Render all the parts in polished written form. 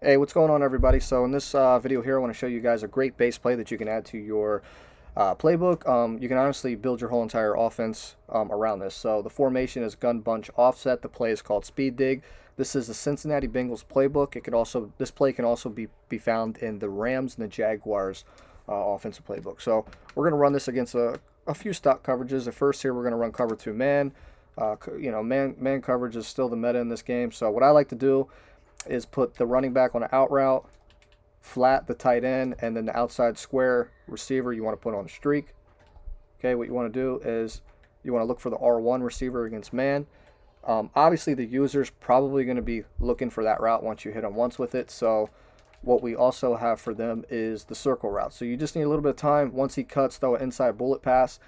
Hey, what's going on, everybody? So in this video here, I want to show you guys a great base play that you can add to your playbook. You can honestly build your whole entire offense around this. So the formation is gun bunch offset. The play is called speed dig. This is the Cincinnati Bengals playbook. This play can also be found in the Rams and the Jaguars offensive playbook. So we're going to run this against a few stock coverages. At first here, we're going to run cover 2 man. Man coverage is still the meta in this game. So what I like to do is put the running back on an out route, flat the tight end, and then the outside square receiver you want to put on a streak. Okay, what you want to do is you want to look for the R1 receiver against man. Obviously, the user's probably going to be looking for that route once you hit them once with it. So what we also have for them is the circle route. So you just need a little bit of time. Once he cuts, throw an inside bullet pass.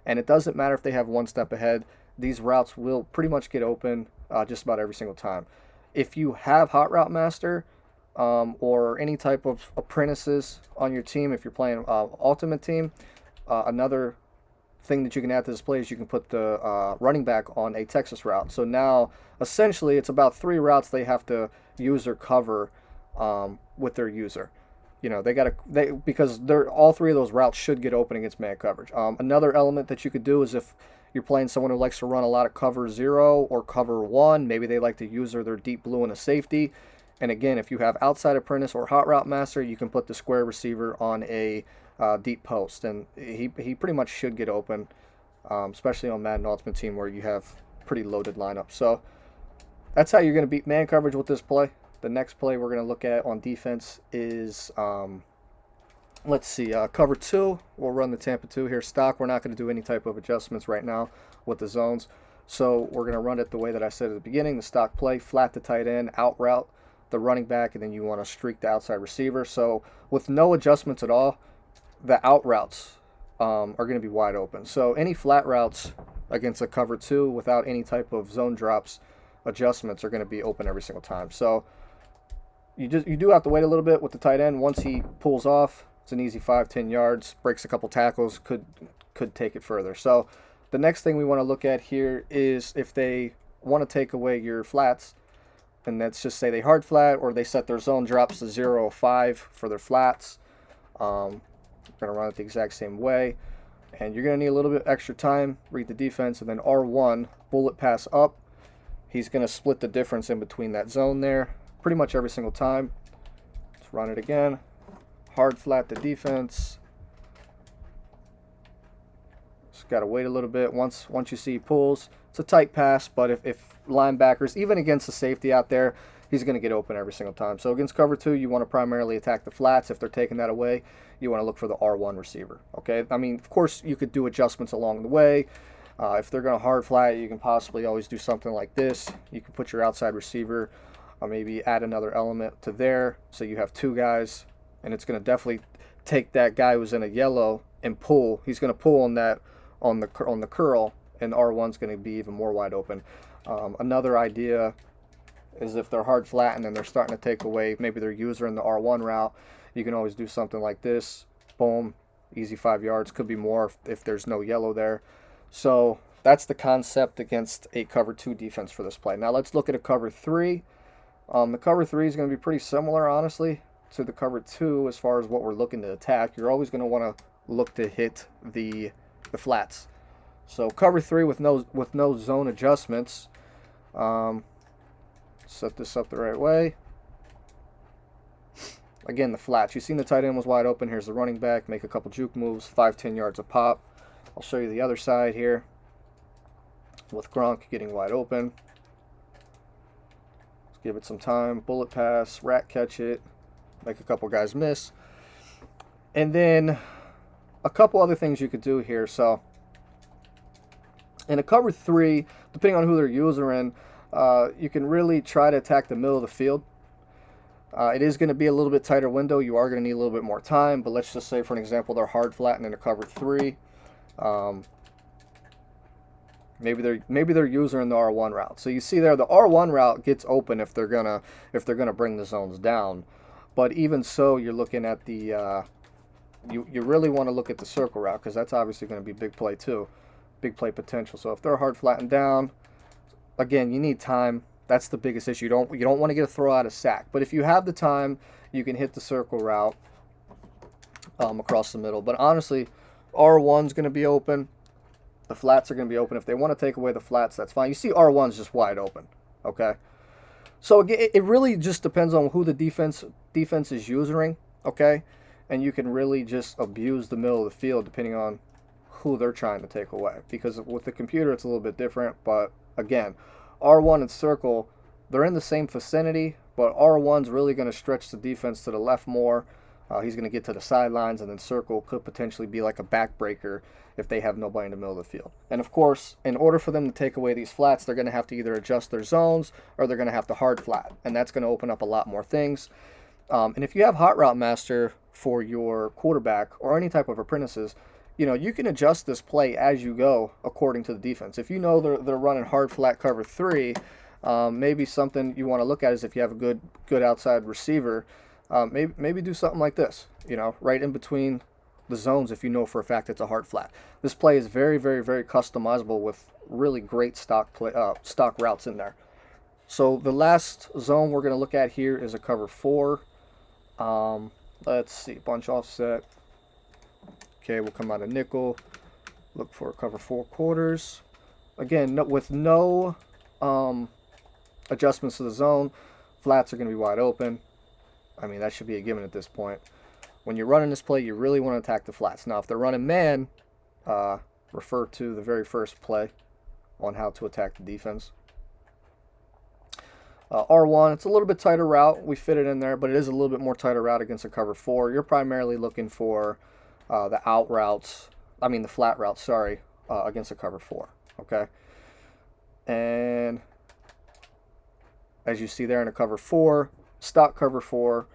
And it doesn't matter if they have one step ahead. These routes will pretty much get open just about every single time. If you have Hot Route Master or any type of apprentices on your team, if you're playing Ultimate Team, another thing that you can add to this play is you can put the running back on a Texas route. So now, essentially, it's about 3 routes they have to use or cover with their user. You know, because all 3 of those routes should get open against man coverage. Another element that you could do is if you're playing someone who likes to run a lot of cover 0 or cover 1, maybe they like to use their deep blue and a safety. And again, if you have outside apprentice or hot route master, you can put the square receiver on a deep post, and he pretty much should get open, especially on Madden Ultimate Team where you have pretty loaded lineup. So that's how you're going to beat man coverage with this play. The next play we're going to look at on defense is let's see, cover 2. We'll run the Tampa 2 here stock. We're not going to do any type of adjustments right now with the zones. So we're going to run it the way that I said at the beginning, the stock play, flat the tight end, out route the running back, and then you want to streak the outside receiver. So with no adjustments at all, the out routes are going to be wide open. So any flat routes against a cover 2 without any type of zone drops adjustments are going to be open every single time. So you do have to wait a little bit with the tight end. Once he pulls off, it's an easy 5-10 yards, breaks a couple tackles, could take it further. So the next thing we want to look at here is if they want to take away your flats, and let's just say they hard flat or they set their zone drops to 0 or 5 for their flats. We're going to run it the exact same way. And you're going to need a little bit extra time, read the defense, and then R1, bullet pass up. He's going to split the difference in between that zone there pretty much every single time. Let's run it again. Hard flat the defense. Just got to wait a little bit. Once you see he pulls, it's a tight pass, but if linebackers, even against the safety out there, he's going to get open every single time. So against cover 2, you want to primarily attack the flats. If they're taking that away, you want to look for the R1 receiver. Okay, I mean, of course, you could do adjustments along the way. If they're going to hard flat, you can possibly always do something like this. You can put your outside receiver, maybe add another element to there, so you have 2 guys, and it's going to definitely take that guy who's in a yellow and pull. He's going to pull on that on the curl, and R1's going to be even more wide open. Another idea is if they're hard flattened and they're starting to take away maybe their user in the R1 route, you can always do something like this. Boom, easy 5 yards. Could be more if there's no yellow there. So that's the concept against a cover 2 defense for this play. Now let's look at a cover 3. The cover 3 is going to be pretty similar, honestly, to the cover 2 as far as what we're looking to attack. You're always going to want to look to hit the flats. So cover 3 with no zone adjustments. Set this up the right way. Again, the flats. You've seen the tight end was wide open. Here's the running back. Make a couple juke moves. 5-10 yards a pop. I'll show you the other side here with Gronk getting wide open. Let's give it some time. Bullet pass. Rat catch it. Make a couple guys miss. And then a couple other things you could do here. So in a cover 3, depending on who they're using, you can really try to attack the middle of the field. It is going to be a little bit tighter window. You are going to need a little bit more time, but let's just say, for an example, they're hard flattened in a cover 3. Maybe they're using the R1 route. So you see there, the R1 route gets open if they're gonna bring the zones down. But even so, you're looking at the you really want to look at the circle route, because that's obviously going to be big play too, big play potential. So if they're hard flattened down, again, you need time. That's the biggest issue. You don't want to get a throw out of sack. But if you have the time, you can hit the circle route across the middle. But honestly, R1's going to be open. The flats are going to be open. If they want to take away the flats, that's fine. You see R1's just wide open. Okay. So it really just depends on who the defense is using. Okay. And you can really just abuse the middle of the field depending on who they're trying to take away. Because with the computer, it's a little bit different. But again, R1 and circle, they're in the same vicinity, but R1's really going to stretch the defense to the left more. He's going to get to the sidelines, and then circle could potentially be like a backbreaker if they have nobody in the middle of the field. And of course, in order for them to take away these flats, they're going to have to either adjust their zones or they're going to have to hard flat, and that's going to open up a lot more things. And if you have Hot Route Master for your quarterback or any type of apprentices, you know, you can adjust this play as you go according to the defense. If you know they're running hard flat cover 3, maybe something you want to look at is if you have a good outside receiver, maybe do something like this, you know, right in between the zones if you know for a fact it's a hard flat. This play is very, very, very customizable with really great stock routes in there. So the last zone we're going to look at here is a cover 4. Let's see, bunch offset. Okay, we'll come out of nickel, look for a cover 4 quarters. Again, with no adjustments to the zone, flats are going to be wide open. I mean, that should be a given at this point. When you're running this play, you really want to attack the flats. Now, if they're running man, refer to the very first play on how to attack the defense. R1, it's a little bit tighter route. We fit it in there, but it is a little bit more tighter route against a cover 4. You're primarily looking for the out routes, the flat routes, sorry, against a cover 4, okay? And as you see there in a cover 4, stock cover 4,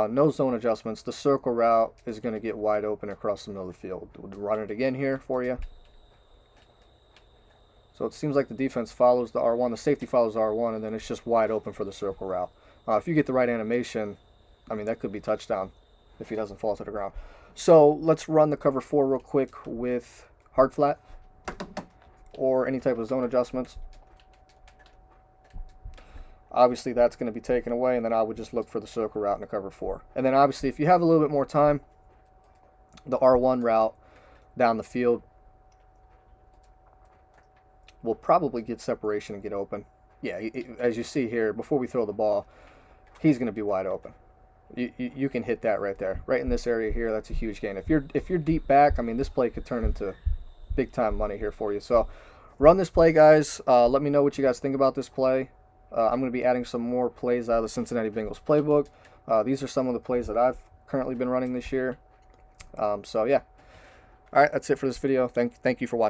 no zone adjustments, the circle route is going to get wide open across the middle of the field. We'll run it again here for you. So it seems like the defense follows the R1, the safety follows the R1, and then it's just wide open for the circle route. If you get the right animation, that could be touchdown if he doesn't fall to the ground. So let's run the cover 4 real quick with hard flat or any type of zone adjustments. Obviously that's going to be taken away, and then I would just look for the circle route in the cover 4. And then obviously if you have a little bit more time, the R1 route down the field will probably get separation and get open. Yeah, as you see here, before we throw the ball, he's going to be wide open. You can hit that right there, right in this area here. That's a huge gain. If you're deep back, this play could turn into big time money here for you. So run this play, guys. Let me know what you guys think about this play. I'm going to be adding some more plays out of the Cincinnati Bengals playbook. These are some of the plays that I've currently been running this year. So yeah. All right, that's it for this video. Thank you for watching.